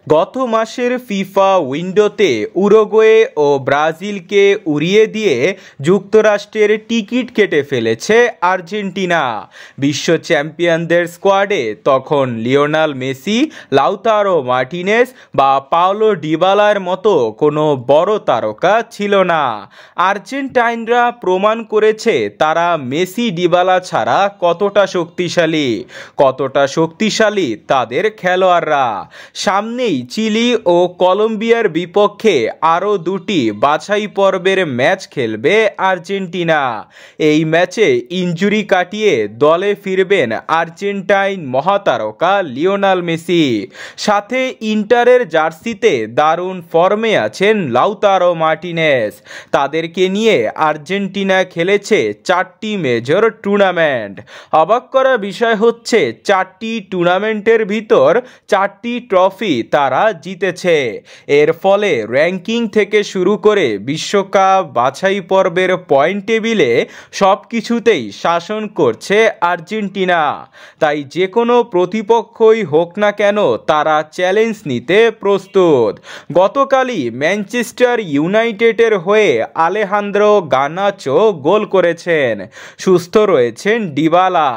গত মাসের ফিফা উইন্ডোতে উরুগুয়ে ও ব্রাজিলকে উড়িয়ে দিয়ে যুক্তরাষ্ট্রের টিকিট কেটে ফেলেছে আর্জেন্টিনা। বিশ্ব চ্যাম্পিয়নদের স্কোয়াডে তখন লিওনেল মেসি, লাউতারো মার্টিনেজ বা পাওলো ডিবালার মতো কোনো বড় তারকা ছিল না। আর্জেন্টাইনরা প্রমাণ করেছে তারা মেসি ডিবালা ছাড়া কতটা শক্তিশালী তাদের খেলোয়াড়রা। সামনেই চিলি ও কলম্বিয়ার বিপক্ষে আরও দুটি বাছাই পর্বের ম্যাচ খেলবে আর্জেন্টিনা। এই ম্যাচে ইনজুরি কাটিয়ে দলে ফিরবেন আর্জেন্টাইন মহাতারকা লিওনেল মেসি। সাথে ইন্টারের জার্সিতে দারুণ ফর্মে আছেন লাউতারো মার্টিনেজ। তাদেরকে নিয়ে আর্জেন্টিনা খেলেছে 4টি মেজর টুর্নামেন্ট। অবাক করা বিষয় হচ্ছে 4টি টুর্নামেন্টের ভিতর 4টি ট্রফি তারা জিতেছে। এর ফলে র্যাঙ্কিং থেকে শুরু করে বিশ্বকাপ বাছাই পর্বের পয়েন্ট টেবিলে সব কিছুতেই শাসন করছে আর্জেন্টিনা। তাই যে কোনো প্রতিপক্ষই হোক না কেন তারা চ্যালেঞ্জ নিতে প্রস্তুত। গতকালই ম্যানচেস্টার ইউনাইটেডের হয়ে আলেহান্দ্রো গার্নাচো গোল করেছেন। সুস্থ রয়েছেন ডিবালা,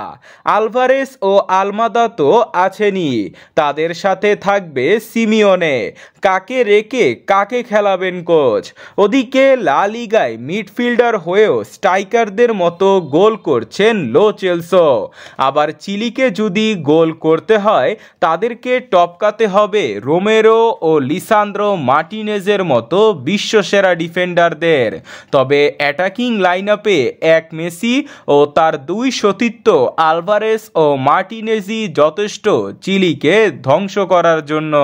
আলভারেস ও আলমাদা তো আছেনই, তাদের সাথে থাকবে সিমিওনে। কাকে রেখে কাকে খেলাবেন কোচ? ওদিকে লা লিগায় মিডফিল্ডার হয়েও স্ট্রাইকারদের মতো গোল করছেন লো চেলসো। আবার চিলিকে যদি গোল করতে হয় তাদেরকে টপকাতে হবে রোমেরো ও লিসান্দ্রো মার্টিনেজের মতো বিশ্বসেরা ডিফেন্ডারদের। তবে অ্যাটাকিং লাইনআপে এক মেসি ও তার দুই সতীর্থ আলভারেস ও মার্টিনেজই যথেষ্ট চিলিকে ধ্বংস করার জন্য।